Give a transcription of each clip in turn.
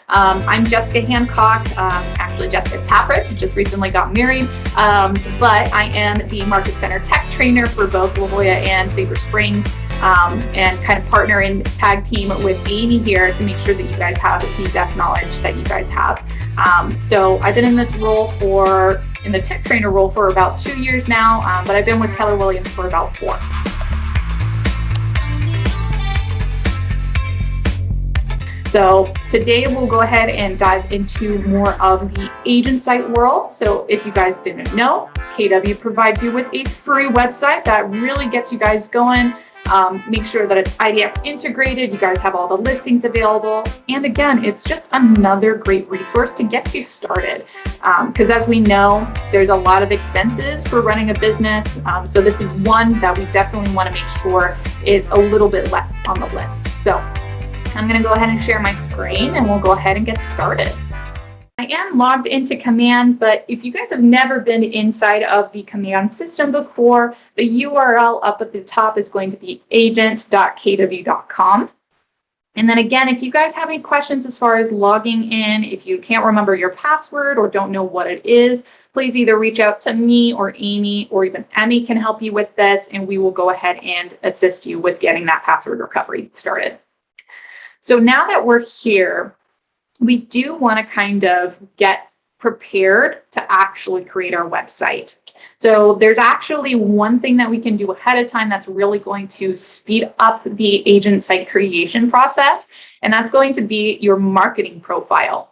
I'm Jessica Hancock, actually Jessica Tappert, who just recently got married, but I am the Market Center Tech Trainer for both La Jolla and Sabre Springs, and kind of partner and tag team with Amy here to make sure that you guys have the best knowledge that you guys have. So I've been in this role in the tech trainer role for about 2 years now, but I've been with Keller Williams for about 4. So today we'll go ahead and dive into more of the agent site world. So if you guys didn't know, KW provides you with a free website that really gets you guys going. Make sure that it's IDX integrated, you guys have all the listings available. And again, it's just another great resource to get you started. Because as we know, there's a lot of expenses for running a business. So this is one that we definitely want to make sure is a little bit less on the list. So I'm going to go ahead and share my screen and we'll go ahead and get started. I am logged into Command, but if you guys have never been inside of the Command system before, the URL up at the top is going to be agent.kw.com. And then again, if you guys have any questions as far as logging in, if you can't remember your password or don't know what it is, please either reach out to me or Amy, or even Emmy can help you with this, and we will go ahead and assist you with getting that password recovery started. So now that we're here, we do want to kind of get prepared to actually create our website. So there's actually one thing that we can do ahead of time that's really going to speed up the agent site creation process, and that's going to be your marketing profile.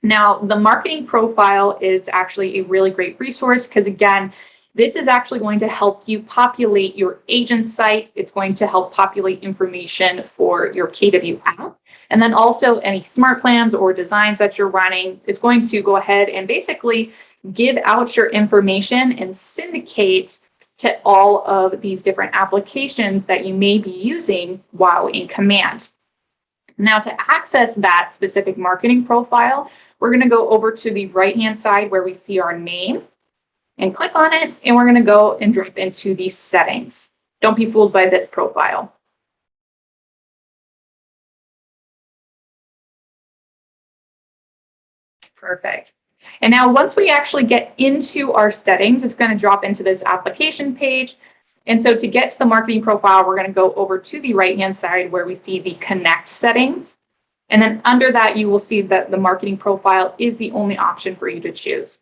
Now, the marketing profile is actually a really great resource because, again, this is actually going to help you populate your agent site. It's going to help populate information for your KW app. And then also any smart plans or designs that you're running is going to go ahead and basically give out your information and syndicate to all of these different applications that you may be using while in Command. Now, to access that specific marketing profile, we're going to go over to the right-hand side where we see our name and click on it, and we're going to go and drop into the settings. Don't be fooled by this profile. Perfect. And now once we actually get into our settings, it's going to drop into this application page. And so to get to the marketing profile, we're going to go over to the right-hand side where we see the connect settings. And then under that, you will see that the marketing profile is the only option for you to choose.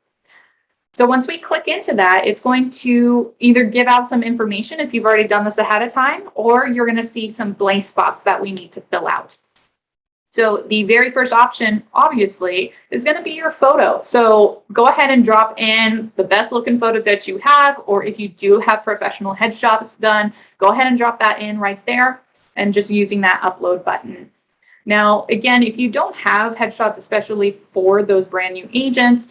So once we click into that, it's going to either give out some information if you've already done this ahead of time, or you're going to see some blank spots that we need to fill out. So the very first option, obviously, is going to be your photo. So go ahead and drop in the best looking photo that you have, or if you do have professional headshots done, go ahead and drop that in right there and just using that upload button. Now, again, if you don't have headshots, especially for those brand new agents,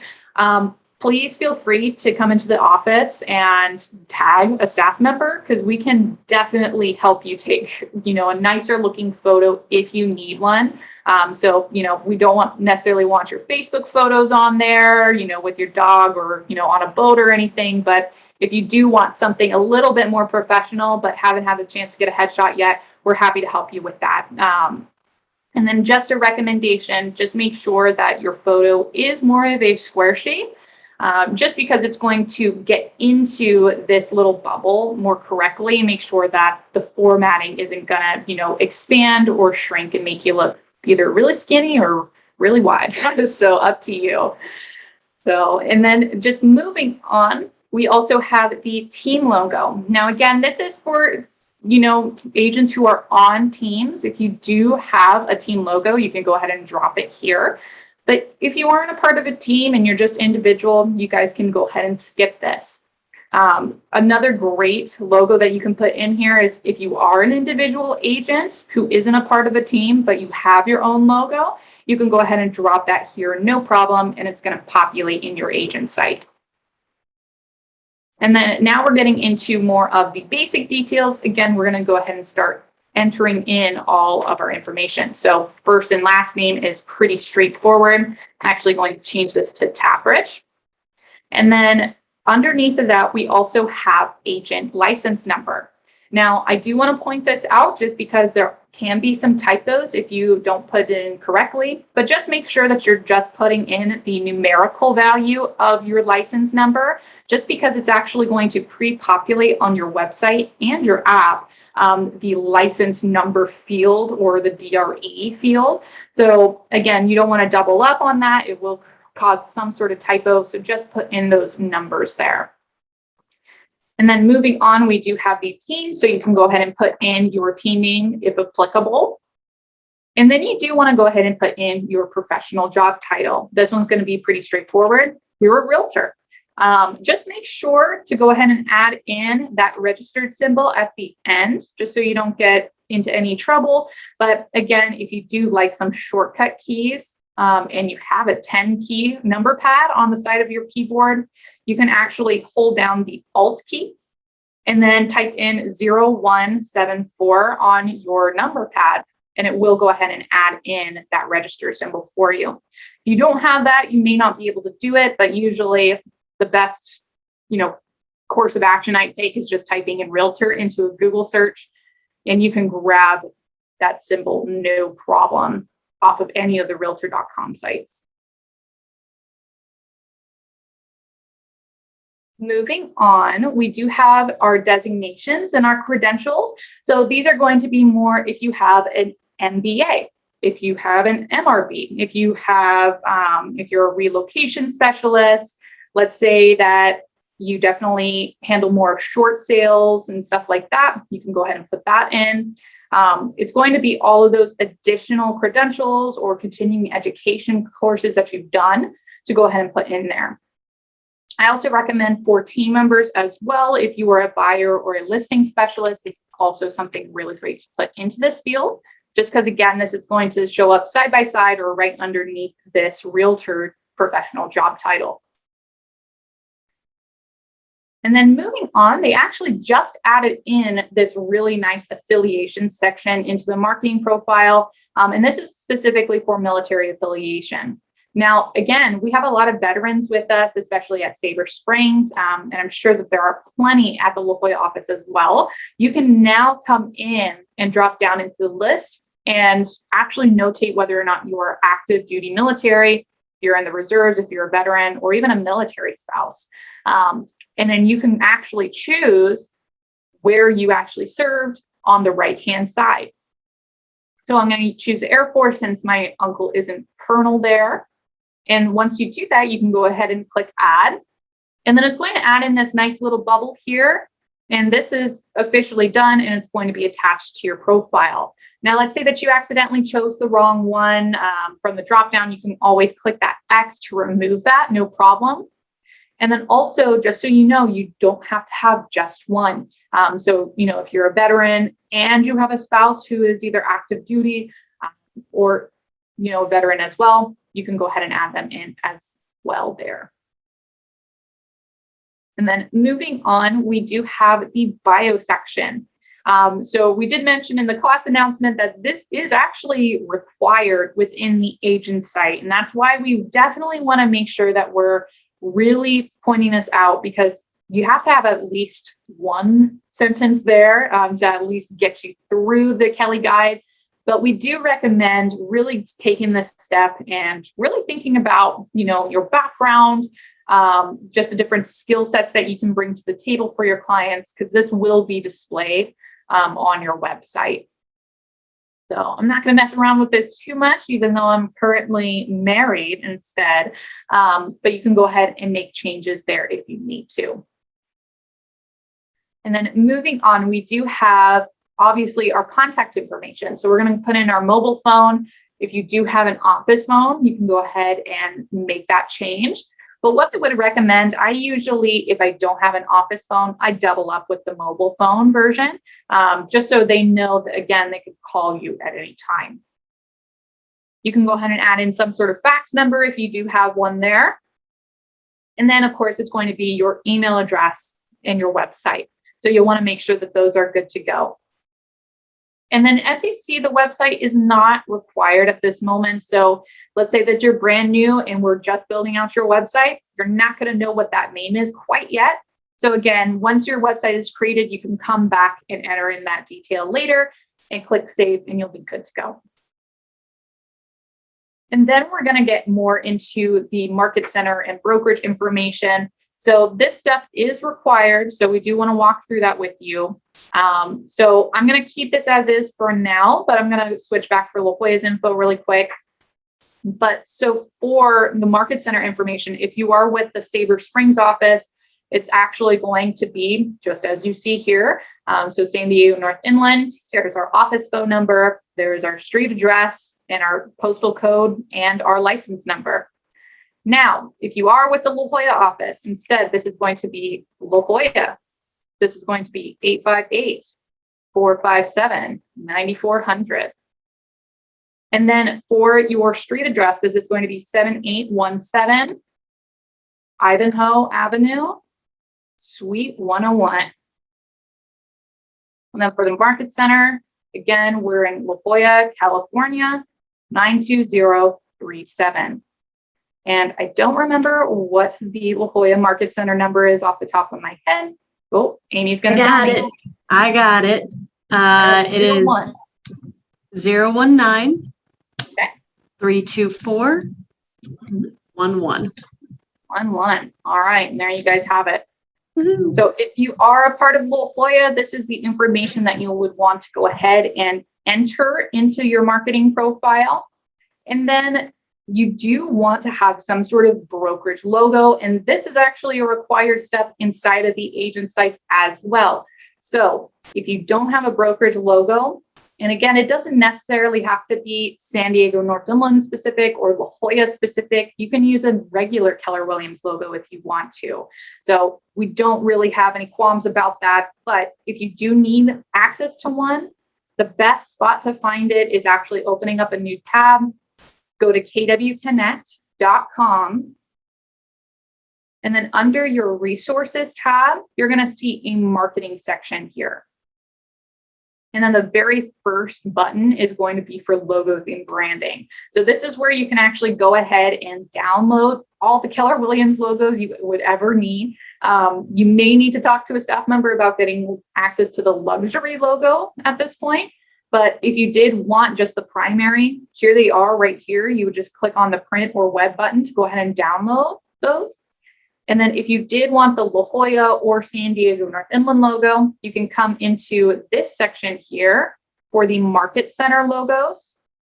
please feel free to come into the office and tag a staff member, because we can definitely help you take, a nicer looking photo if you need one. So, we don't necessarily want your Facebook photos on there, with your dog or, on a boat or anything. But if you do want something a little bit more professional, but haven't had the chance to get a headshot yet, we're happy to help you with that. And then just a recommendation, just make sure that your photo is more of a square shape. Just because it's going to get into this little bubble more correctly, make sure that the formatting isn't gonna, expand or shrink and make you look either really skinny or really wide. So up to you. So, and then just moving on, we also have the team logo. Now, again, this is for, agents who are on teams. If you do have a team logo, you can go ahead and drop it here. But if you aren't a part of a team and you're just individual, you guys can go ahead and skip this. Another great logo that you can put in here is if you are an individual agent who isn't a part of a team, but you have your own logo, you can go ahead and drop that here, no problem, and it's going to populate in your agent site. And then now we're getting into more of the basic details. Again, we're going to go ahead and start entering in all of our information. So first and last name is pretty straightforward. I'm actually going to change this to Tappert. And then underneath of that, we also have agent license number. Now, I do want to point this out just because there can be some typos if you don't put it in correctly, but just make sure that you're just putting in the numerical value of your license number, just because it's actually going to pre-populate on your website and your app the license number field or the DRE field. So again, you don't want to double up on that. It will cause some sort of typo. So just put in those numbers there. And then moving on, we do have the team. So you can go ahead and put in your team name if applicable. And then you do want to go ahead and put in your professional job title. This one's going to be pretty straightforward. You're a realtor. Just make sure to go ahead and add in that registered symbol at the end, just so you don't get into any trouble. But again, if you do like some shortcut keys and you have a 10-key number pad on the side of your keyboard, you can actually hold down the Alt key and then type in 0174 on your number pad, and it will go ahead and add in that register symbol for you. If you don't have that, you may not be able to do it, but usually the best, course of action I take is just typing in realtor into a Google search, and you can grab that symbol no problem off of any of the realtor.com sites. Moving on, we do have our designations and our credentials. So these are going to be more if you have an MBA, if you have an MRB, if you have, if you're a relocation specialist. Let's say that you definitely handle more of short sales and stuff like that. You can go ahead and put that in. It's going to be all of those additional credentials or continuing education courses that you've done to go ahead and put in there. I also recommend for team members as well. If you are a buyer or a listing specialist, it's also something really great to put into this field, just because again, this is going to show up side by side or right underneath this realtor professional job title. And then moving on, they actually just added in this really nice affiliation section into the marketing profile. And this is specifically for military affiliation. Now, again, we have a lot of veterans with us, especially at Sabre Springs, and I'm sure that there are plenty at the La Jolla office as well. You can now come in and drop down into the list and actually notate whether or not you are active duty military, if you're in the reserves, if you're a veteran, or even a military spouse. And then you can actually choose where you actually served on the right-hand side. So I'm going to choose the Air Force since my uncle isn't colonel there. And once you do that, you can go ahead and click add. And then it's going to add in this nice little bubble here. And this is officially done, and it's going to be attached to your profile. Now, let's say that you accidentally chose the wrong one from the dropdown. You can always click that X to remove that, no problem. And then also, just so you know, you don't have to have just one. So, if you're a veteran and you have a spouse who is either active duty or, a veteran as well, you can go ahead and add them in as well there. And then moving on, we do have the bio section. So we did mention in the class announcement that this is actually required within the agent site. And that's why we definitely want to make sure that we're really pointing this out, because you have to have at least one sentence there to at least get you through the Kelle guide. But we do recommend really taking this step and really thinking about, your background, just the different skill sets that you can bring to the table for your clients, because this will be displayed on your website. So I'm not going to mess around with this too much, even though I'm currently married instead. But you can go ahead and make changes there if you need to. And then moving on, we do have obviously our contact information. So we're going to put in our mobile phone. If you do have an office phone, you can go ahead and make that change. But what I would recommend, I usually, if I don't have an office phone, I double up with the mobile phone version, just so they know that, again, they could call you at any time. You can go ahead and add in some sort of fax number if you do have one there. And then, of course, it's going to be your email address and your website. So you'll want to make sure that those are good to go. And then as you see, the website is not required at this moment. So let's say that you're brand new and we're just building out your website. You're not going to know what that name is quite yet. So again, once your website is created, you can come back and enter in that detail later. and click save, and you'll be good to go. And then we're going to get more into the market center and brokerage information. So this step is required. So we do want to walk through that with you. So I'm going to keep this as is for now, but I'm going to switch back for La Jolla's info really quick. But so for the market center information, if you are with the Sabre Springs office, it's actually going to be just as you see here. So San Diego North Inland, here's our office phone number, there's our street address and our postal code and our license number. Now, if you are with the La Jolla office, instead, this is going to be La Jolla. This is going to be 858-457-9400. And then for your street address, this is going to be 7817 Ivanhoe Avenue, Suite 101. And then for the market center, again, we're in La Jolla, California, 92037. And I don't remember what the La Jolla Market Center number is off the top of my head. Oh, Amy's going to tell me. I got it. It is 019 324 11. 11. All right. And there you guys have it. Woohoo. So if you are a part of La Jolla, this is the information that you would want to go ahead and enter into your marketing profile. And then you do want to have some sort of brokerage logo. And this is actually a required step inside of the agent sites as well. So if you don't have a brokerage logo, and again, it doesn't necessarily have to be San Diego North Inland specific or La Jolla specific. You can use a regular Keller Williams logo if you want to. So we don't really have any qualms about that. But if you do need access to one, the best spot to find it is actually opening up a new tab. Go to kwconnect.com. And then under your resources tab, you're going to see a marketing section here. And then the very first button is going to be for logos and branding. So this is where you can actually go ahead and download all the Keller Williams logos you would ever need. You may need to talk to a staff member about getting access to the luxury logo at this point. But if you did want just the primary, here they are right here. You would just click on the print or web button to go ahead and download those. And then if you did want the La Jolla or San Diego North Inland logo, you can come into this section here for the market center logos.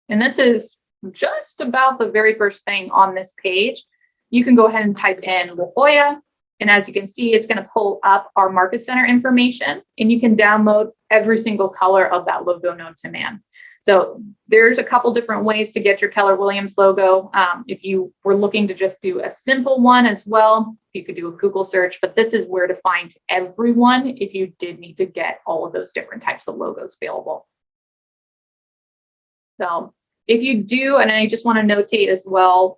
And this is just about the very first thing on this page. You can go ahead and type in La Jolla. And as you can see, it's going to pull up our market center information, and you can download every single color of that logo known to man. So there's a couple different ways to get your Keller Williams logo. If you were looking to just do a simple one as well, you could do a Google search, but this is where to find everyone if you did need to get all of those different types of logos available. So if you do, and I just want to notate as well,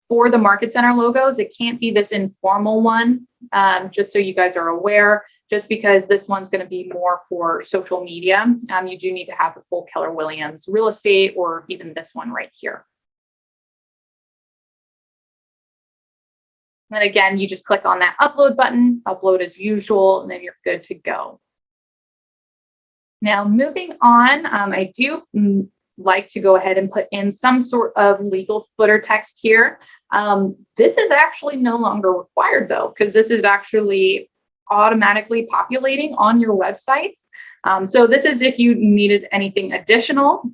for the market center logos, it can't be this informal one, just so you guys are aware, just because this one's going to be more for social media. You do need to have the full Keller Williams real estate, or even this one right here. And again, you just click on that upload button, upload as usual, and then you're good to go. Now, moving on, I do like to go ahead and put in some sort of legal footer text here. This is actually no longer required though, because this is actually automatically populating on your websites. So this is if you needed anything additional,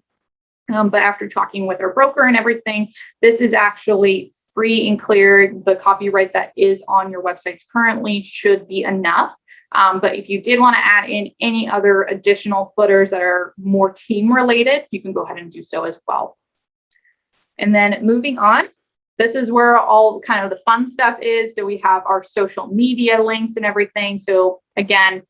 but after talking with our broker and everything, this is actually free and clear. The copyright that is on your websites currently should be enough. But if you did want to add in any other additional footers that are more team related, you can go ahead and do so as well. And then moving on, this is where all kind of the fun stuff is. So we have our social media links and everything. So again,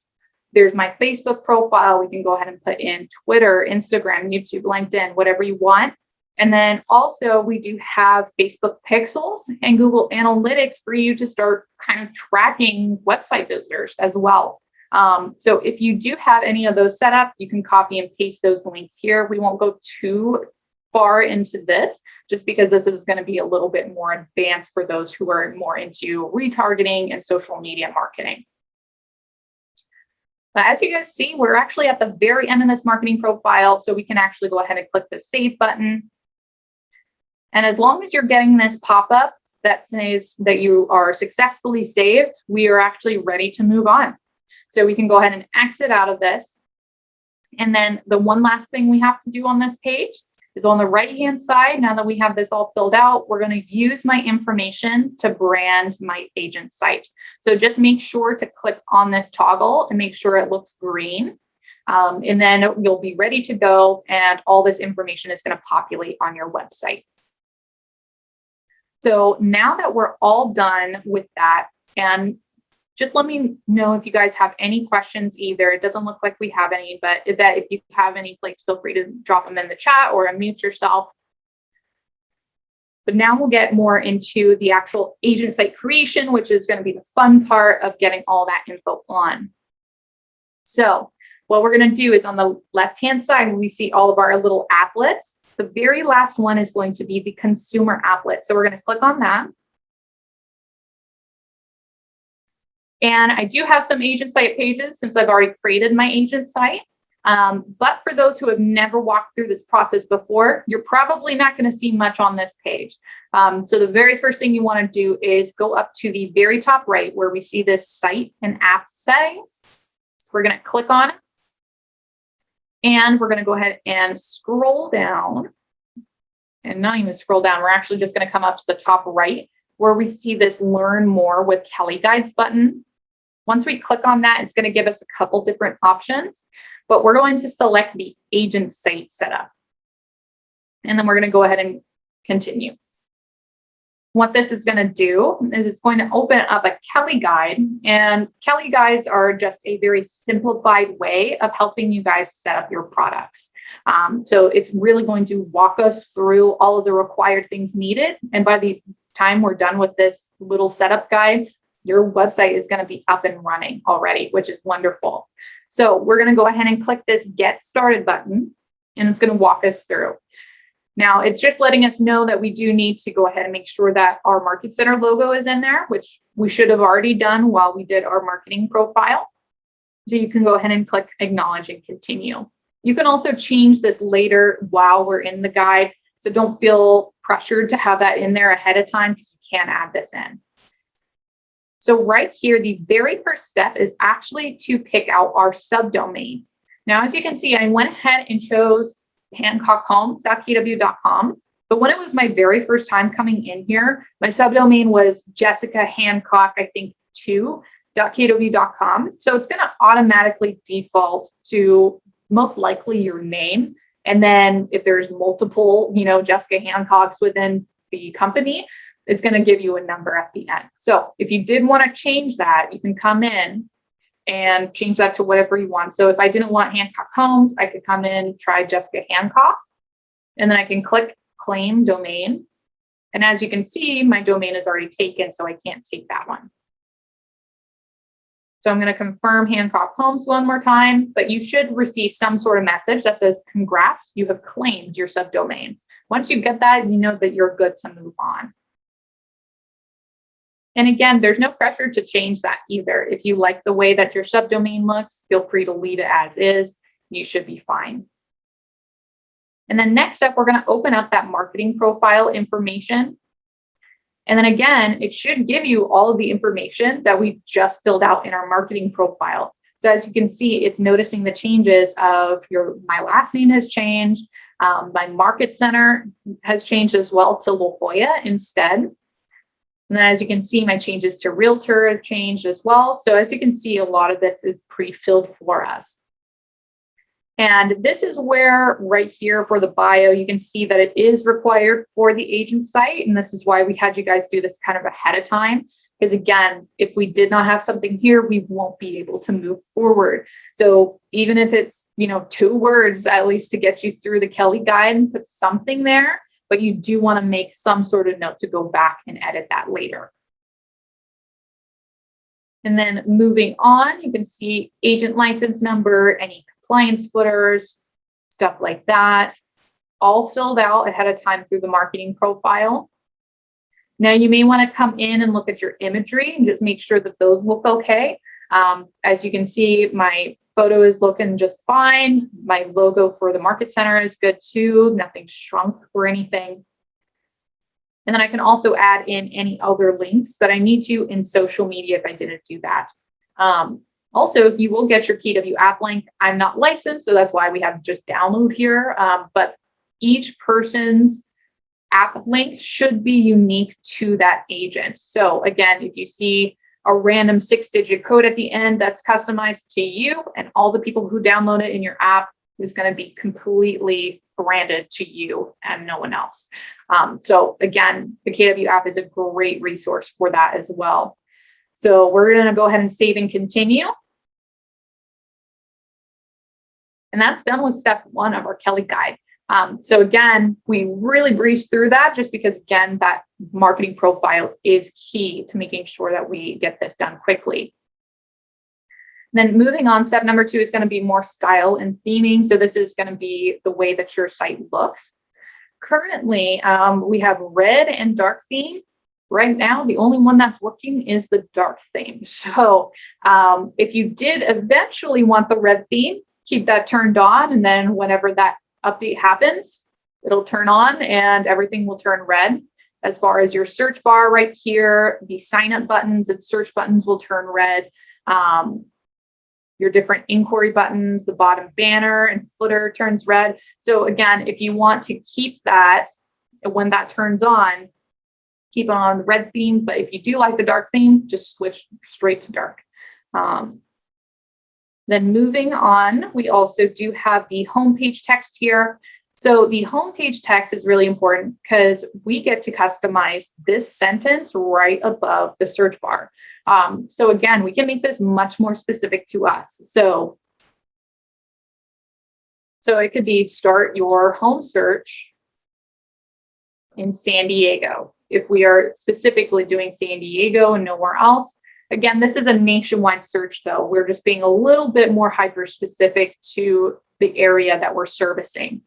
there's my Facebook profile. We can go ahead and put in Twitter, Instagram, YouTube, LinkedIn, whatever you want. And then also we do have Facebook Pixels and Google Analytics for you to start kind of tracking website visitors as well. So if you do have any of those set up, you can copy and paste those links here. We won't go too far into this, just because this is going to be a little bit more advanced for those who are more into retargeting and social media marketing. But as you guys see, we're actually at the very end of this marketing profile, so we can actually go ahead and click the save button. And as long as you're getting this pop-up that says that you are successfully saved, we are actually ready to move on. So we can go ahead and exit out of this. And then the one last thing we have to do on this page is on the right-hand side. Now that we have this all filled out, we're going to use my information to brand my agent site. So just make sure to click on this toggle and make sure it looks green. And then you'll be ready to go, and all this information is going to populate on your website. So now that we're all done with that, and just let me know if you guys have any questions either. It doesn't look like we have any, but if you have any, please feel free to drop them in the chat or unmute yourself. But now we'll get more into the actual agent site creation, which is going to be the fun part of getting all that info on. So what we're going to do is on the left-hand side, we see all of our little applets. The very last one is going to be the consumer applet. So we're going to click on that. And I do have some agent site pages since I've already created my agent site. But for those who have never walked through this process before, you're probably not going to see much on this page. So the very first thing you want to do is go up to the very top right where we see this site and app settings. We're going to click on it. And we're going to go ahead and scroll down. And not even scroll down. We're actually just going to come up to the top right where we see this Learn More with Kelle Guides button. Once we click on that, it's going to give us a couple different options, but we're going to select the agent site setup. And then we're going to go ahead and continue. What this is going to do is it's going to open up a Kelle guide, and Kelle guides are just a very simplified way of helping you guys set up your products. So it's really going to walk us through all of the required things needed. And by the time we're done with this little setup guide, your website is going to be up and running already, which is wonderful. So we're going to go ahead and click this Get Started button, and it's going to walk us through. Now, it's just letting us know that we do need to go ahead and make sure that our Market Center logo is in there, which we should have already done while we did our marketing profile. So you can go ahead and click Acknowledge and Continue. You can also change this later while we're in the guide, so don't feel pressured to have that in there ahead of time because you can add this in. So right here, the very first step is actually to pick out our subdomain. Now, as you can see, I went ahead and chose hancockhomes.kw.com. But when it was my very first time coming in here, my subdomain was Jessica Hancock, I think 2.kw.com. So it's going to automatically default to most likely your name. And then if there's multiple, Jessica Hancocks within the company, it's going to give you a number at the end. So if you did want to change that, you can come in and change that to whatever you want. So if I didn't want Hancock Homes, I could come in, try Jessica Hancock, and then I can click Claim Domain. And as you can see, my domain is already taken, so I can't take that one. So I'm going to confirm Hancock Homes one more time, but you should receive some sort of message that says, congrats, you have claimed your subdomain. Once you get that, you know that you're good to move on. And again, there's no pressure to change that either. If you like the way that your subdomain looks, feel free to leave it as is. You should be fine. And then next up, we're going to open up that marketing profile information. And then again, it should give you all of the information that we just filled out in our marketing profile. So as you can see, it's noticing the changes of my last name has changed. My market center has changed as well to La Jolla instead. And then as you can see, my changes to realtor have changed as well. So as you can see, a lot of this is pre-filled for us. And this is where right here for the bio, you can see that it is required for the agent site. And this is why we had you guys do this kind of ahead of time. Because again, if we did not have something here, we won't be able to move forward. So even if it's, 2 words, at least to get you through the Kelle guide and put something there, but you do want to make some sort of note to go back and edit that later. And then moving on, you can see agent license number, any compliance footers, stuff like that, all filled out ahead of time through the marketing profile. Now you may want to come in and look at your imagery and just make sure that those look okay. As you can see, my photo is looking just fine. My logo for the Market Center is good too. Nothing shrunk or anything. And then I can also add in any other links that I need to in social media if I didn't do that. Also, you will get your KW app link. I'm not licensed, so that's why we have just download here. But each person's app link should be unique to that agent. So again, if you see a random 6-digit code at the end that's customized to you and all the people who download it in your app is going to be completely branded to you and no one else. So again, the KW app is a great resource for that as well. So we're going to go ahead and save and continue. And that's done with step 1 of our Kelle guide. So again, we really breezed through that just because, again, that marketing profile is key to making sure that we get this done quickly. Then moving on, step number 2 is going to be more style and theming. So this is going to be the way that your site looks. Currently, we have red and dark theme. Right now, the only one that's working is the dark theme. So if you did eventually want the red theme, keep that turned on. And then whenever that update happens, it'll turn on and everything will turn red. As far as your search bar right here, the sign up buttons and search buttons will turn red. Your different inquiry buttons, the bottom banner and footer turns red. So again, if you want to keep that, when that turns on, keep it on the red theme. But if you do like the dark theme, just switch straight to dark. Then moving on, we also do have the homepage text here. So the homepage text is really important because we get to customize this sentence right above the search bar. So again, we can make this much more specific to us. So it could be start your home search in San Diego. If we are specifically doing San Diego and nowhere else. Again, this is a nationwide search though. We're just being a little bit more hyper specific to the area that we're servicing.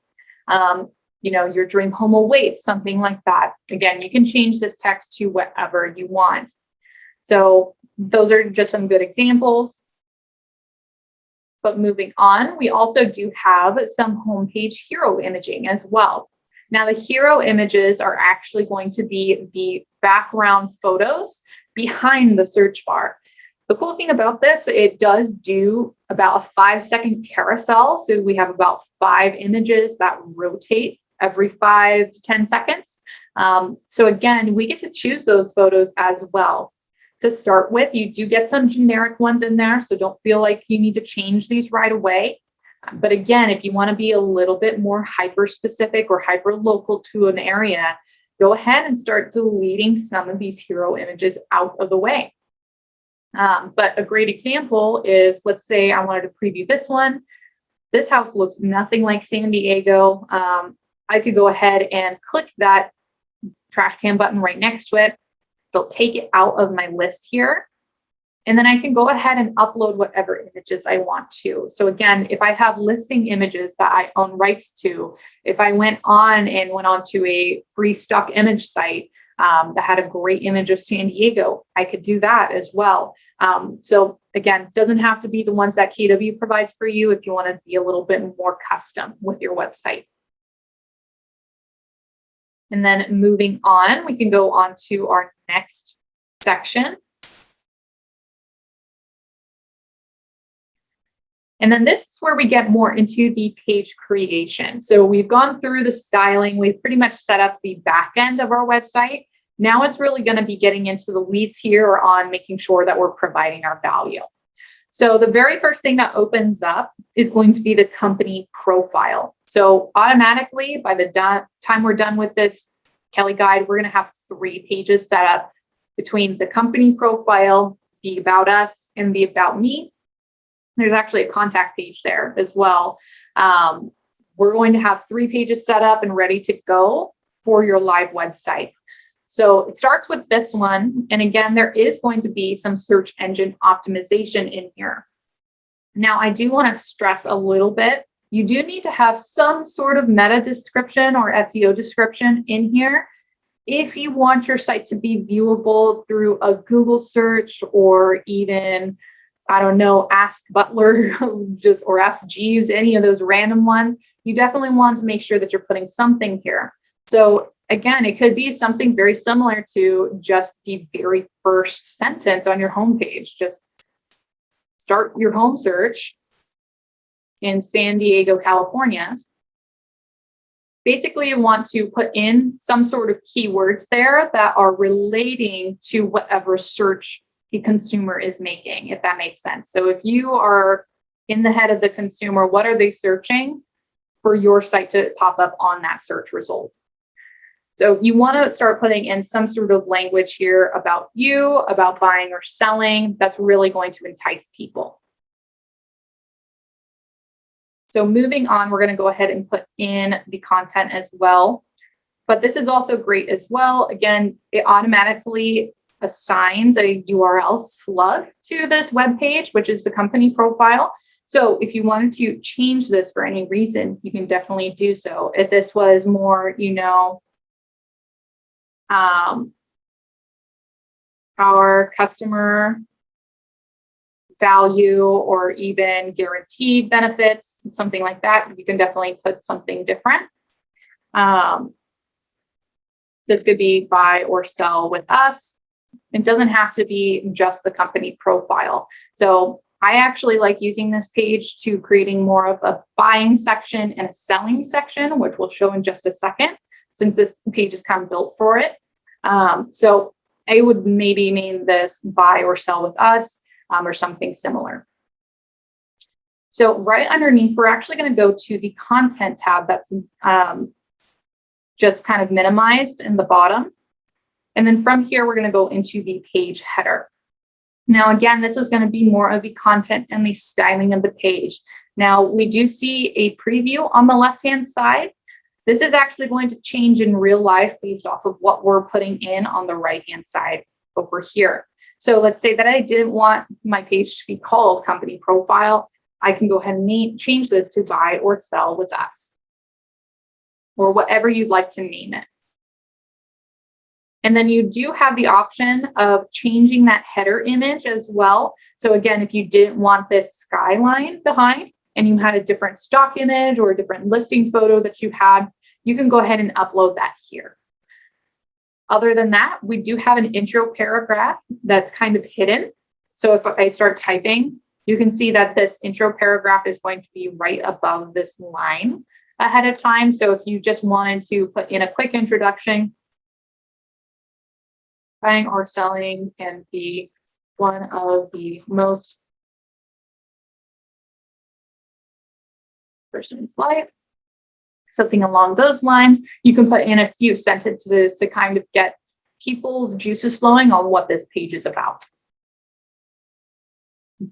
Your dream home awaits, something like that. Again, you can change this text to whatever you want. So those are just some good examples. But moving on, we also do have some homepage hero imaging as well. Now, the hero images are actually going to be the background photos behind the search bar. The cool thing about this, it does do about a 5-second carousel. So we have about 5 images that rotate every 5 to 10 seconds. So again, we get to choose those photos as well. To start with, you do get some generic ones in there, so don't feel like you need to change these right away. But again, if you want to be a little bit more hyper specific or hyper local to an area, go ahead and start deleting some of these hero images out of the way. But a great example is, let's say I wanted to preview this one. This house looks nothing like San Diego. I could go ahead and click that trash can button right next to it. It'll take it out of my list here. And then I can go ahead and upload whatever images I want to. So again, if I have listing images that I own rights to, if I went on to a free stock image site that had a great image of San Diego, I could do that as well. So again, doesn't have to be the ones that KW provides for you if you want to be a little bit more custom with your website. And then moving on, we can go on to our next section. And then this is where we get more into the page creation. So we've gone through the styling. We've pretty much set up the back end of our website. Now it's really going to be getting into the weeds here on making sure that we're providing our value. So the very first thing that opens up is going to be the company profile. So automatically, by the time we're done with this Kelle guide, we're going to have 3 pages set up between the company profile, the about us, and the about me. There's actually a contact page there as well. We're going to have 3 pages set up and ready to go for your live website. So it starts with this one. And again, there is going to be some search engine optimization in here. Now, I do want to stress a little bit. You do need to have some sort of meta description or SEO description in here if you want your site to be viewable through a Google search or even I don't know, Ask Butler just, or Ask Jeeves, any of those random ones, you definitely want to make sure that you're putting something here. So again, it could be something very similar to just the very first sentence on your homepage. Just start your home search in San Diego, California. Basically, you want to put in some sort of keywords there that are relating to whatever search the consumer is making, if that makes sense. So if you are in the head of the consumer, what are they searching for your site to pop up on that search result? So you want to start putting in some sort of language here about you, about buying or selling. That's really going to entice people. So moving on, we're going to go ahead and put in the content as well. But this is also great as well. Again, it automatically assigns a URL slug to this web page, which is the company profile. So if you wanted to change this for any reason, you can definitely do so. If this was more, our customer value or even guaranteed benefits, something like that, you can definitely put something different. This could be buy or sell with us. It doesn't have to be just the company profile. So I actually like using this page to creating more of a buying section and a selling section, which we'll show in just a second, since this page is kind of built for it. So I would maybe name this buy or sell with us, or something similar. So right underneath, we're actually going to go to the content tab that's just kind of minimized in the bottom. And then from here, we're going to go into the page header. Now, again, this is going to be more of the content and the styling of the page. Now, we do see a preview on the left-hand side. This is actually going to change in real life based off of what we're putting in on the right-hand side over here. So let's say that I didn't want my page to be called company profile. I can go ahead and change this to buy or sell with us, or whatever you'd like to name it. And then you do have the option of changing that header image as well. So again, if you didn't want this skyline behind and you had a different stock image or a different listing photo that you had, you can go ahead and upload that here. Other than that, we do have an intro paragraph that's kind of hidden. So if I start typing, you can see that this intro paragraph is going to be right above this line ahead of time. So if you just wanted to put in a quick introduction, buying or selling can be one of the most person's life, something along those lines. You can put in a few sentences to kind of get people's juices flowing on what this page is about.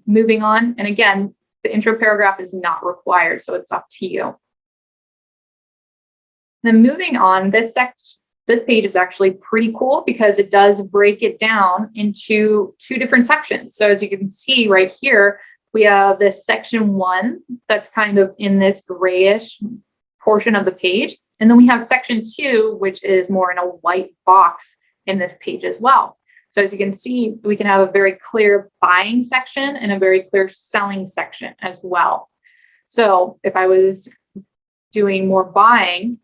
Moving on, and again, the intro paragraph is not required, so it's up to you. Then moving on, this page is actually pretty cool because it does break it down into two different sections. So as you can see right here, we have this section 1 that's kind of in this grayish portion of the page. And then we have section 2, which is more in a white box in this page as well. So as you can see, we can have a very clear buying section and a very clear selling section as well. So if I was doing more buying,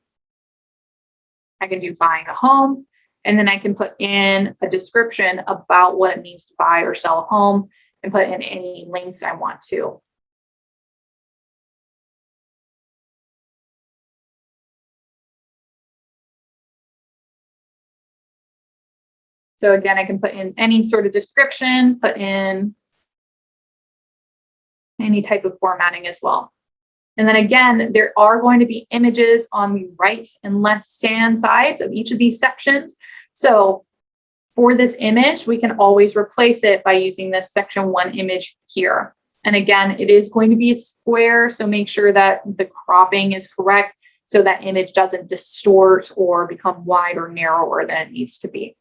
I can do buying a home, and then I can put in a description about what it means to buy or sell a home and put in any links I want to. So again, I can put in any sort of description, put in any type of formatting as well. And then again, there are going to be images on the right and left hand sides of each of these sections. So for this image, we can always replace it by using this section 1 image here. And again, it is going to be a square, so make sure that the cropping is correct so that image doesn't distort or become wide or narrower than it needs to be.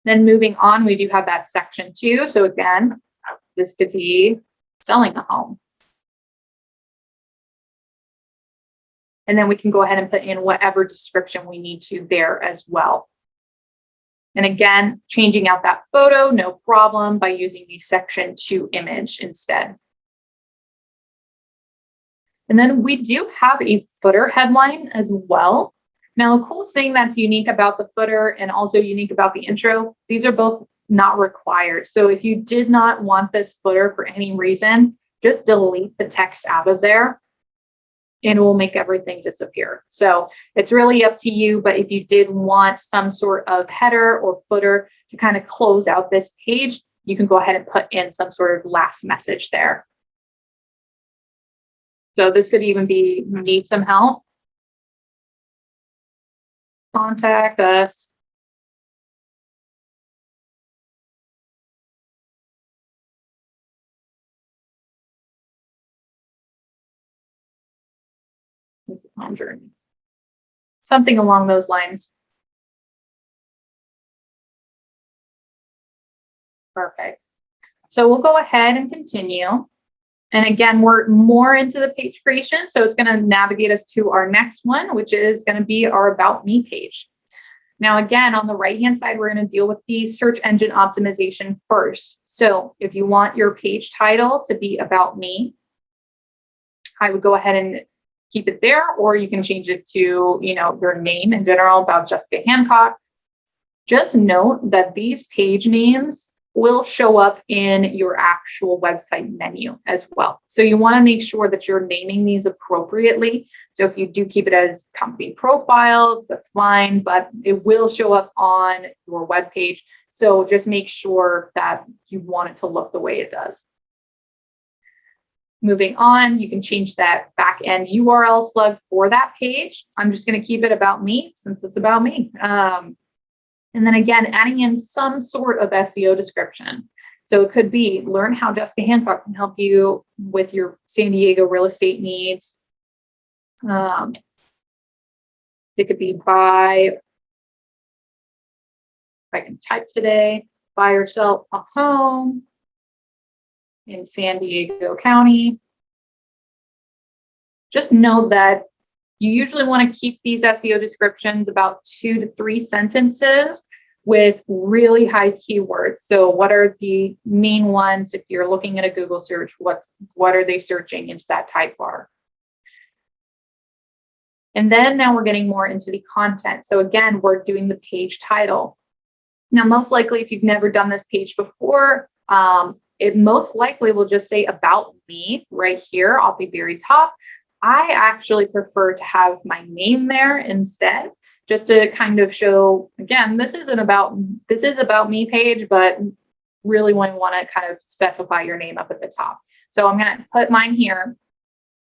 Then moving on, we do have that section 2. So again, this could be selling a home. And then we can go ahead and put in whatever description we need to there as well. And again, changing out that photo, no problem, by using the section to image instead. And then we do have a footer headline as well. Now, a cool thing that's unique about the footer and also unique about the intro, these are both not required. So if you did not want this footer for any reason, just delete the text out of there and it will make everything disappear. So it's really up to you, but if you did want some sort of header or footer to kind of close out this page, you can go ahead and put in some sort of last message there. So this could even be, need some help? Contact us. Something along those lines. Perfect. So we'll go ahead and continue. And again, we're more into the page creation. So it's going to navigate us to our next one, which is going to be our About Me page. Now, again, on the right-hand side, we're going to deal with the search engine optimization first. So if you want your page title to be About Me, I would go ahead and keep it there, or you can change it to, your name in general, about Jessica Hancock. Just note that these page names will show up in your actual website menu as well. So you want to make sure that you're naming these appropriately. So if you do keep it as company profile, that's fine, but it will show up on your web page. So just make sure that you want it to look the way it does. Moving on, you can change that back end URL slug for that page. I'm just going to keep it About Me since it's about me. And then again, adding in some sort of SEO description. So it could be learn how Jessica Hancock can help you with your San Diego real estate needs. It could be if I can type today, buy or sell a home in San Diego County. Just know that you usually want to keep these SEO descriptions about 2 to 3 sentences with really high keywords. So what are the main ones? If you're looking at a Google search, what are they searching into that type bar? And then now we're getting more into the content. So again, we're doing the page title. Now, most likely, if you've never done this page before, it most likely will just say About Me right here off the very top. I actually prefer to have my name there instead, just to kind of show, again, this is About Me page, but really want to kind of specify your name up at the top. So I'm going to put mine here.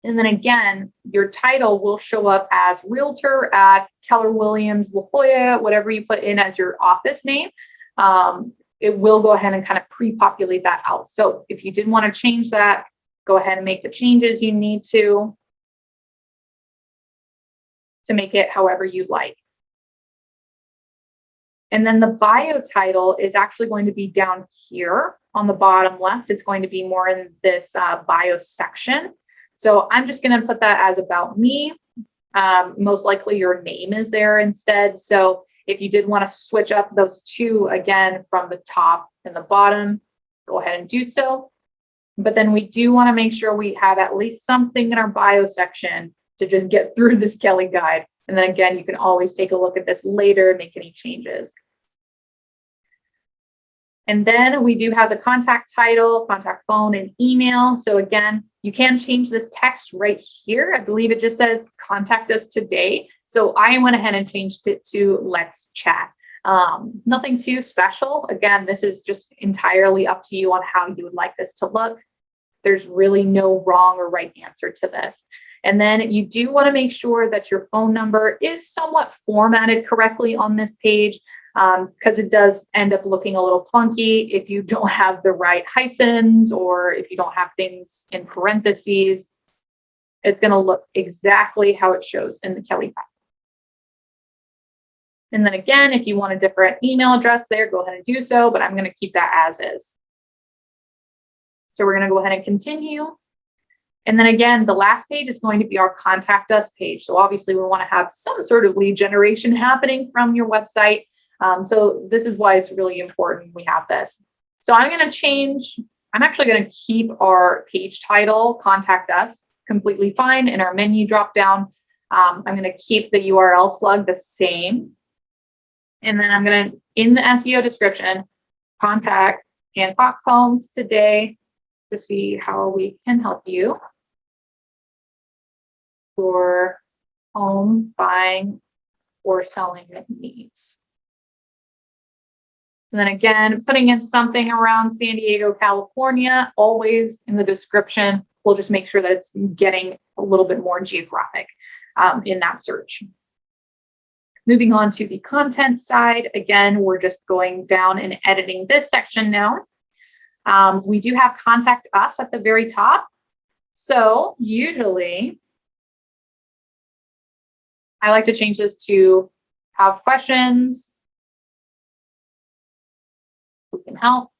And then again, your title will show up as Realtor at Keller Williams La Jolla, whatever you put in as your office name. It will go ahead and kind of pre-populate that out. So if you did want to change that, go ahead and make the changes you need to make it however you'd like. And then the bio title is actually going to be down here on the bottom left. It's going to be more in this bio section. So I'm just going to put that as About Me. Most likely your name is there instead. So if you did want to switch up those two again from the top and the bottom, go ahead and do so. But then we do want to make sure we have at least something in our bio section to just get through this Kelle guide. And then again, you can always take a look at this later, make any changes. And then we do have the contact title, contact phone, and email. So again, you can change this text right here. I believe it just says contact us today. So I went ahead and changed it to let's chat. Nothing too special. Again, this is just entirely up to you on how you would like this to look. There's really no wrong or right answer to this. And then you do want to make sure that your phone number is somewhat formatted correctly on this page, because it does end up looking a little clunky if you don't have the right hyphens or if you don't have things in parentheses. It's going to look exactly how it shows in the Kelle file. And then again, if you want a different email address there, go ahead and do so, but I'm going to keep that as is. So we're going to go ahead and continue. And then again, the last page is going to be our contact us page. So obviously we want to have some sort of lead generation happening from your website. So this is why it's really important we have this. So I'm actually going to keep our page title, contact us, completely fine. In our menu drop down, I'm going to keep the URL slug the same. And then I'm going to, in the SEO description, contact Hancock Homes today to see how we can help you for home buying or selling needs. And then again, putting in something around San Diego, California, always in the description. We'll just make sure that it's getting a little bit more geographic in that search. Moving on to the content side, again, we're just going down and editing this section now. We do have contact us at the very top. So usually I like to change this to have questions. We can help.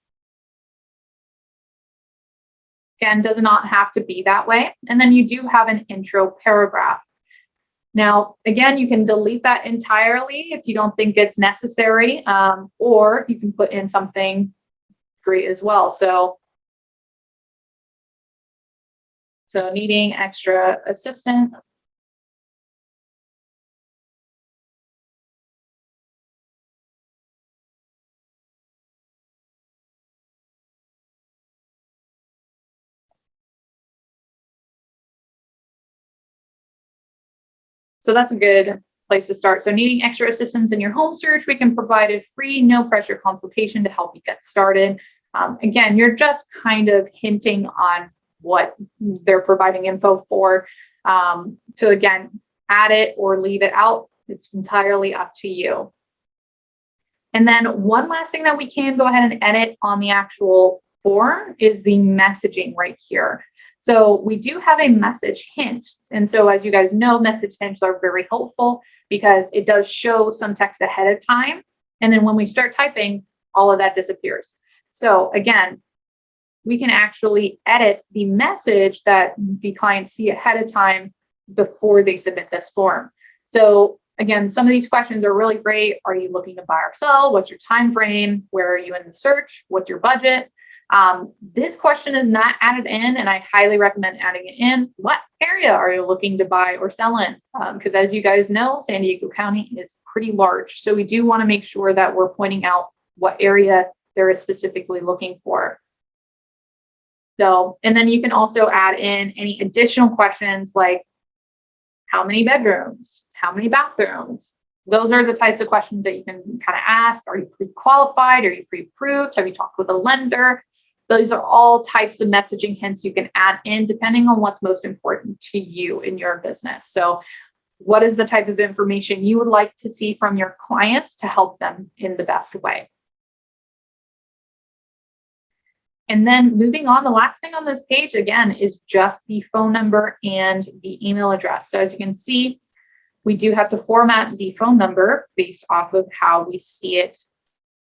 Again, does not have to be that way. And then you do have an intro paragraph. Now, again, you can delete that entirely if you don't think it's necessary, or you can put in something great as well. So needing extra assistance. So that's a good place to start. So needing extra assistance in your home search, we can provide a free, no pressure consultation to help you get started. Again, you're just kind of hinting on what they're providing info for. So again, add it or leave it out. It's entirely up to you. And then one last thing that we can go ahead and edit on the actual form is the messaging right here. So we do have a message hint. And so as you guys know, message hints are very helpful because it does show some text ahead of time. And then when we start typing, all of that disappears. So again, we can actually edit the message that the clients see ahead of time before they submit this form. So again, some of these questions are really great. Are you looking to buy or sell? What's your time frame? Where are you in the search? What's your budget? This question is not added in, and I highly recommend adding it in. What area are you looking to buy or sell in? Because as you guys know, San Diego County is pretty large. So we do want to make sure that we're pointing out what area they're specifically looking for. So, and then you can also add in any additional questions like how many bedrooms, how many bathrooms. Those are the types of questions that you can kind of ask. Are you pre-qualified? Are you pre-approved? Have you talked with a lender? Those are all types of messaging hints you can add in depending on what's most important to you in your business. So what is the type of information you would like to see from your clients to help them in the best way? And then moving on, the last thing on this page, again, is just the phone number and the email address. So as you can see, we do have to format the phone number based off of how we see it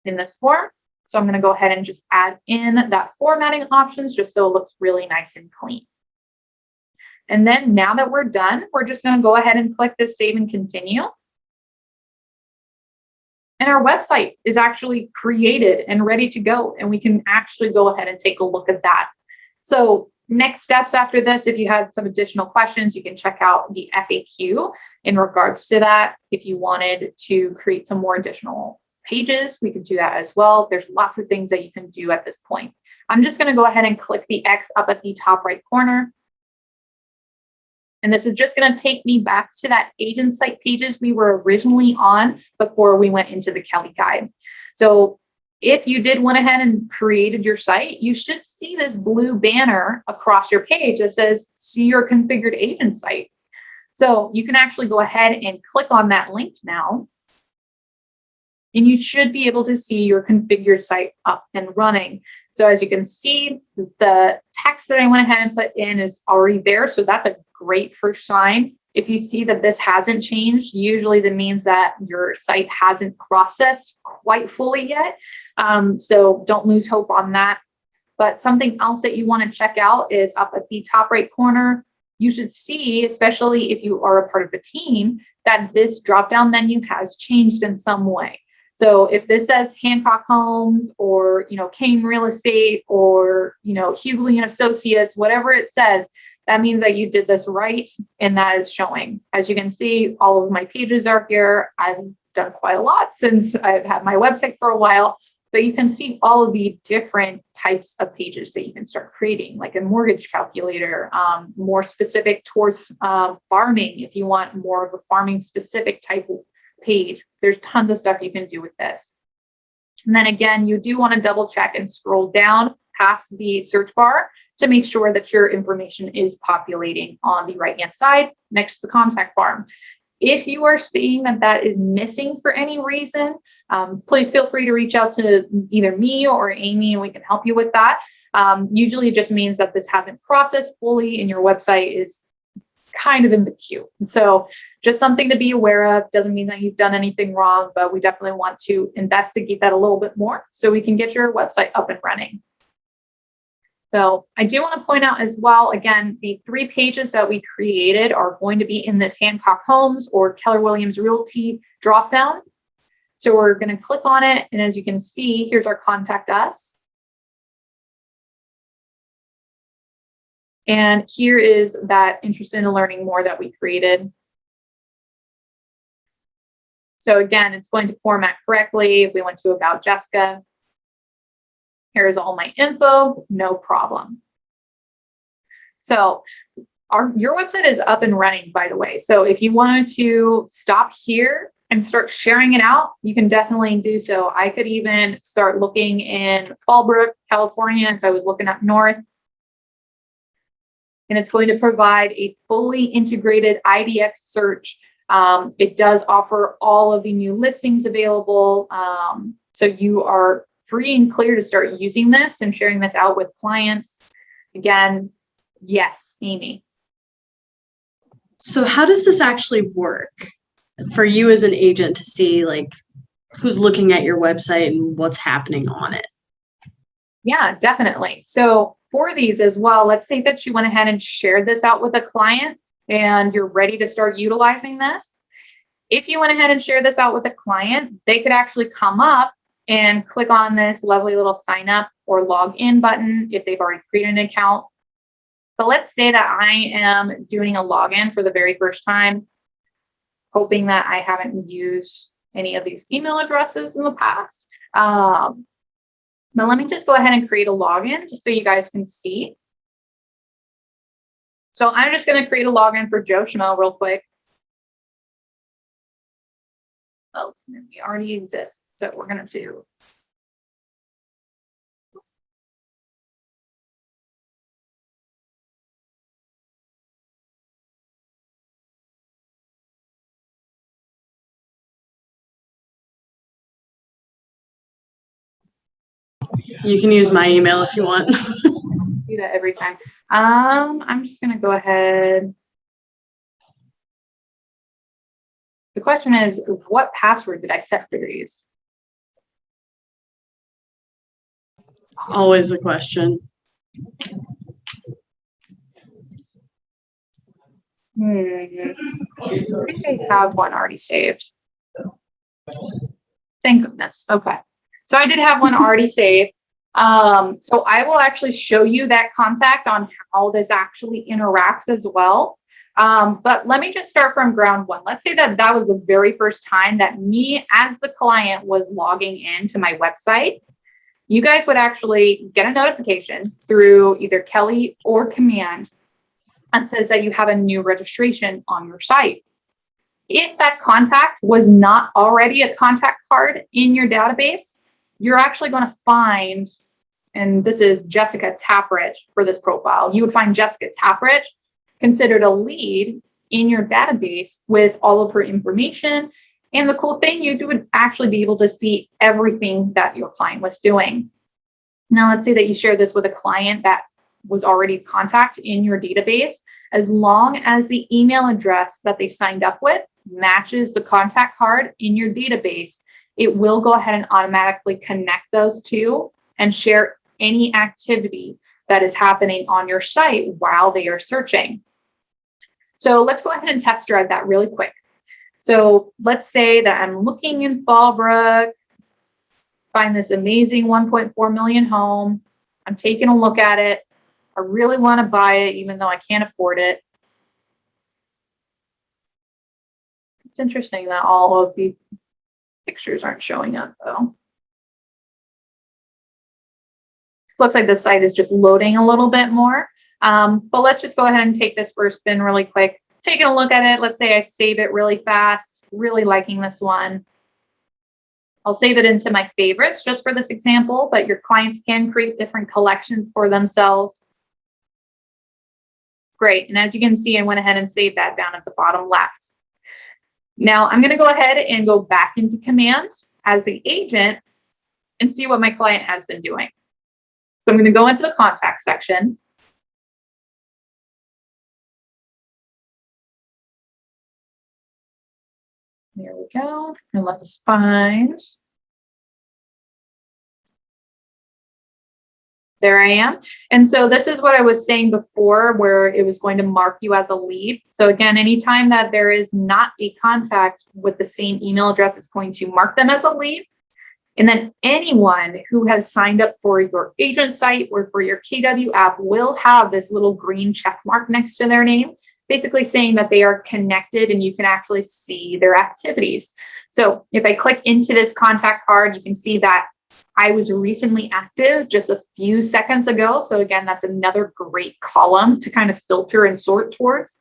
in this form. So I'm going to go ahead and just add in that formatting options just so it looks really nice and clean. And then now that we're done, we're just going to go ahead and click this save and continue. And our website is actually created and ready to go. And we can actually go ahead and take a look at that. So next steps after this, if you had some additional questions, you can check out the FAQ in regards to that. If you wanted to create some more additional pages, we could do that as well. There's lots of things that you can do at this point. I'm just going to go ahead and click the X up at the top right corner. And this is just going to take me back to that agent site pages we were originally on before we went into the Kelle guide. So if you did went ahead and created your site, you should see this blue banner across your page that says see your configured agent site. So you can actually go ahead and click on that link now. And you should be able to see your configured site up and running. So as you can see, the text that I went ahead and put in is already there. So that's a great first sign. If you see that this hasn't changed, usually that means that your site hasn't processed quite fully yet. So don't lose hope on that. But something else that you want to check out is up at the top right corner. You should see, especially if you are a part of a team, that this drop-down menu has changed in some way. So if this says Hancock Homes or, Kane Real Estate or, Hughley and Associates, whatever it says, that means that you did this right and that is showing. As you can see, all of my pages are here. I've done quite a lot since I've had my website for a while, but you can see all of the different types of pages that you can start creating, like a mortgage calculator, more specific towards farming. If you want more of a farming specific type of page, there's tons of stuff you can do with this. And then again, you do want to double check and scroll down past the search bar to make sure that your information is populating on the right-hand side next to the contact form. If you are seeing that that is missing for any reason, please feel free to reach out to either me or Amy and we can help you with that. Usually it just means that this hasn't processed fully and your website is kind of in the queue. So just something to be aware of. Doesn't mean that you've done anything wrong, but we definitely want to investigate that a little bit more so we can get your website up and running. So I do want to point out as well, again, the 3 pages that we created are going to be in this Hancock Homes or Keller Williams Realty dropdown. So we're going to click on it. And as you can see, here's our contact us. And here is that interested in learning more that we created. So again, it's going to format correctly. If we went to About Jessica, here's all my info, no problem. So your website is up and running, by the way. So if you wanted to stop here and start sharing it out, you can definitely do so. I could even start looking in Fallbrook, California, if I was looking up north. And it's going to provide a fully integrated IDX search. It does offer all of the new listings available. So you are free and clear to start using this and sharing this out with clients. Again, yes, Amy. So how does this actually work for you as an agent to see like who's looking at your website and what's happening on it? Yeah, definitely. So for these as well, let's say that you went ahead and shared this out with a client and you're ready to start utilizing this. If you went ahead and shared this out with a client, they could actually come up and click on this lovely little sign up or log in button if they've already created an account. But let's say that I am doing a login for the very first time, hoping that I haven't used any of these email addresses in the past. But let me just go ahead and create a login just so you guys can see. So I'm just going to create a login for Joe Schmo real quick. Oh, we already exist. So we're going to do. You can use my email if you want. Do that every time. I'm just going to go ahead. The question is, what password did I set for these? Always the question. I think I have one already saved. Thank goodness. Okay. So I did have one already saved. So I will actually show you that contact on how this actually interacts as well. But let me just start from ground one. Let's say that that was the very first time that me as the client was logging into my website. You guys would actually get a notification through either Kelle or Command that says that you have a new registration on your site. If that contact was not already a contact card in your database, you're actually going to find, and this is Jessica Tapridge for this profile, you would find Jessica Tapridge considered a lead in your database with all of her information. And the cool thing, you would actually be able to see everything that your client was doing. Now, let's say that you share this with a client that was already contact in your database. As long as the email address that they signed up with matches the contact card in your database, it will go ahead and automatically connect those two and share any activity that is happening on your site while they are searching. So let's go ahead and test drive that really quick. So let's say that I'm looking in Fallbrook find this amazing 1.4 million home. I'm taking a look at it. I really want to buy it, even though I can't afford it. It's interesting that all of the pictures aren't showing up, though. Looks like the site is just loading a little bit more. But let's just go ahead and take this for a spin really quick. Taking a look at it, let's say I save it really fast, really liking this one. I'll save it into my favorites just for this example, but your clients can create different collections for themselves. Great, and as you can see, I went ahead and saved that down at the bottom left. Now I'm gonna go ahead and go back into Command as the agent and see what my client has been doing. So I'm gonna go into the contact section. There we go, and let's find. There I am. And so this is what I was saying before, where it was going to mark you as a lead. So again, anytime that there is not a contact with the same email address, it's going to mark them as a lead. And then anyone who has signed up for your agent site or for your KW app will have this little green check mark next to their name, basically saying that they are connected and you can actually see their activities. So if I click into this contact card, you can see that I was recently active just a few seconds ago. So again, that's another great column to kind of filter and sort towards.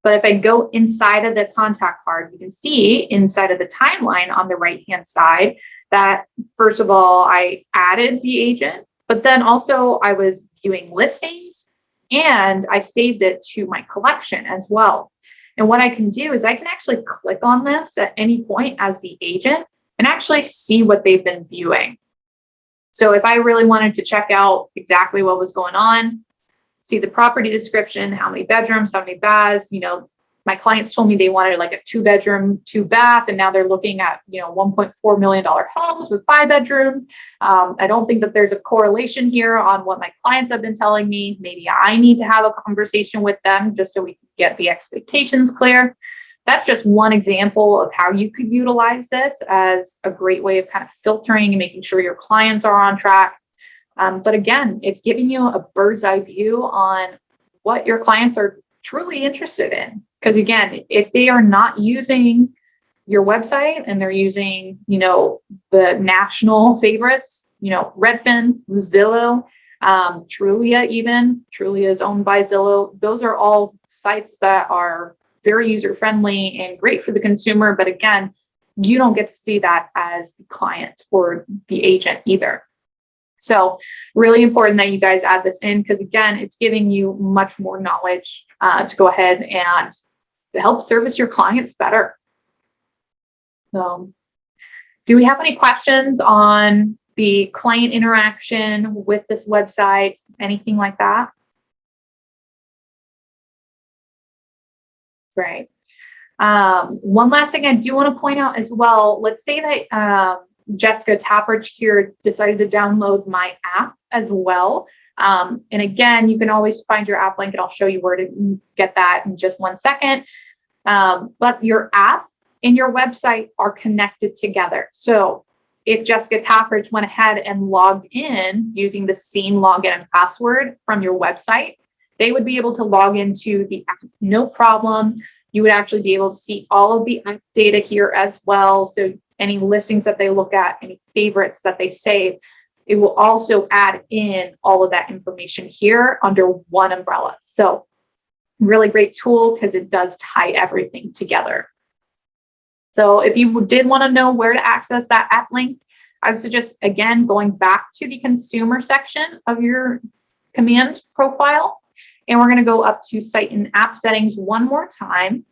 But if I go inside of the contact card, you can see inside of the timeline on the right-hand side that, first of all, I added the agent, but then also I was viewing listings and I saved it to my collection as well. And what I can do is I can actually click on this at any point as the agent and actually see what they've been viewing. So if I really wanted to check out exactly what was going on, see the property description, how many bedrooms, how many baths, my clients told me they wanted like a 2-bedroom, 2-bath, and now they're looking at, $1.4 million homes with 5 bedrooms. I don't think that there's a correlation here on what my clients have been telling me. Maybe I need to have a conversation with them just so we can get the expectations clear. That's just one example of how you could utilize this as a great way of kind of filtering and making sure your clients are on track. But again, it's giving you a bird's eye view on what your clients are truly interested in. Because again, if they are not using your website and they're using, the national favorites, Redfin, Zillow, Trulia even, Trulia is owned by Zillow. Those are all sites that are very user-friendly and great for the consumer. But again, you don't get to see that as the client or the agent either. So really important that you guys add this in, because again, it's giving you much more knowledge to go ahead and to help service your clients better. So do we have any questions on the client interaction with this website, anything like that? Great. One last thing I do want to point out as well, let's say that Jessica Tapperich here decided to download my app as well. And again, you can always find your app link and I'll show you where to get that in just one second. But your app and your website are connected together. So if Jessica Tapperich went ahead and logged in using the same login and password from your website, they would be able to log into the app, no problem. You would actually be able to see all of the app data here as well. So any listings that they look at, any favorites that they save, it will also add in all of that information here under one umbrella. So really great tool because it does tie everything together. So if you did want to know where to access that app link, I would suggest, again, going back to the consumer section of your command profile. And we're going to go up to site and app settings one more time.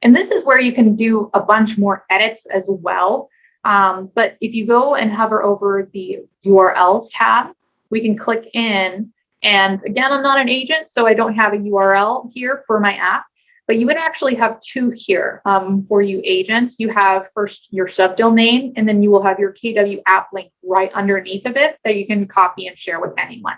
And this is where you can do a bunch more edits as well. But if you go and hover over the URLs tab, we can click in. And again, I'm not an agent, so I don't have a URL here for my app, but you would actually have two here for you agents. You have first your subdomain, and then you will have your KW app link right underneath of it that you can copy and share with anyone.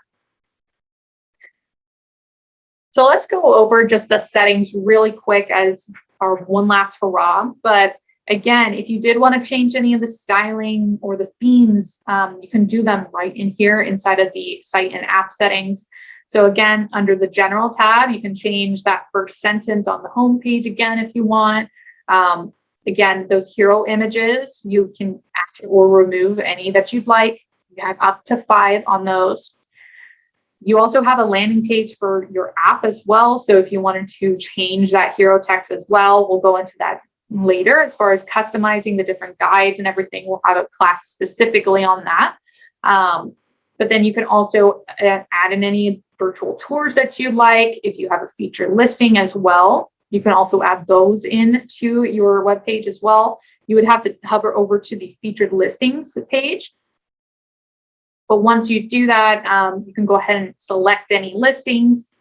So let's go over just the settings really quick as our one last hurrah. But Again, if you did want to change any of the styling or the themes, you can do them right in here inside of the site and app settings. So again, under the general tab, you can change that first sentence on the home page again if you want. Again, those hero images, you can add or remove any that you'd like. You have up to 5 on those. You also have a landing page for your app as well. So if you wanted to change that hero text as well, we'll go into that later as far as customizing the different guides and everything. We'll have a class specifically on that. But then you can also add in any virtual tours that you'd like. If you have a featured listing as well, you can also add those into your webpage as well. You would have to hover over to the featured listings page. But once you do that, you can go ahead and select any listings.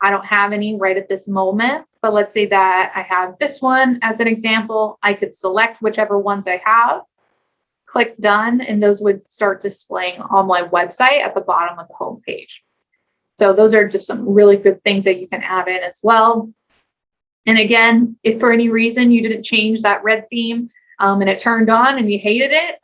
I don't have any right at this moment, but let's say that I have this one as an example. I could select whichever ones I have, click done, and those would start displaying on my website at the bottom of the home page. So those are just some really good things that you can add in as well. And again, if for any reason you didn't change that red theme and it turned on and you hated it,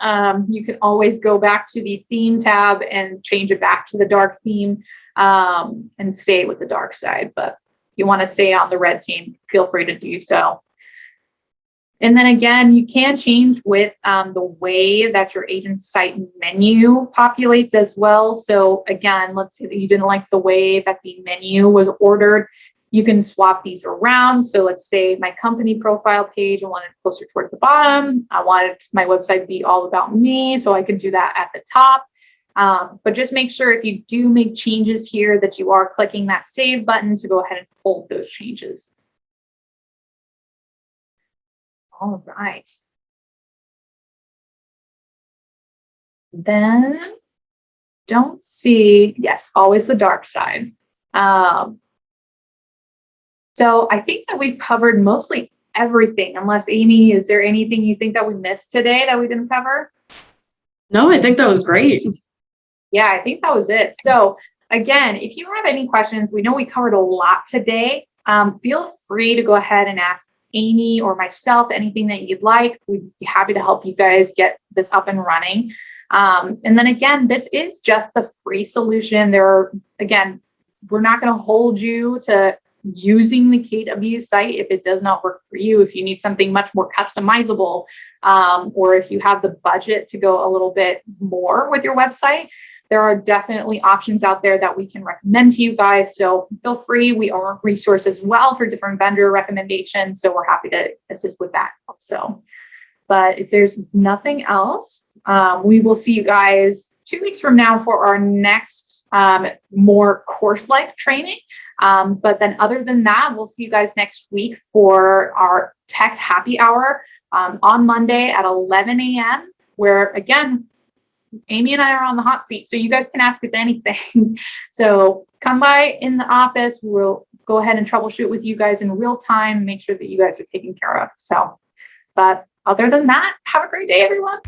you can always go back to the theme tab and change it back to the dark theme and stay with the dark side. But if you want to stay on the red theme, feel free to do so. And then again, you can change with the way that your agent's site menu populates as well. So again, let's say that you didn't like the way that the menu was ordered. You can swap these around. So let's say my company profile page, I wanted it closer towards the bottom. I wanted my website to be all about me, so I could do that at the top. But just make sure if you do make changes here that you are clicking that save button to go ahead and hold those changes. All right. Then don't see, yes, always the dark side. So I think that we've covered mostly everything, unless Amy, is there anything you think that we missed today that we didn't cover? No, I think that was great. Yeah, I think that was it. So again, if you have any questions, we know we covered a lot today. Feel free to go ahead and ask Amy or myself anything that you'd like. We'd be happy to help you guys get this up and running. And then again, this is just the free solution. Again, we're not going to hold you to using the KW site if it does not work for you. If you need something much more customizable, or if you have the budget to go a little bit more with your website, there are definitely options out there that we can recommend to you guys. So feel free. We are a resource as well for different vendor recommendations. So we're happy to assist with that also. But if there's nothing else, we will see you guys 2 weeks from now for our next more course-like training. But then other than that, we'll see you guys next week for our tech happy hour on Monday at 11 a.m. where again, Amy and I are on the hot seat, so you guys can ask us anything. So come by in the office. We'll go ahead and troubleshoot with you guys in real time, make sure that you guys are taken care of. So, but other than that, have a great day, everyone.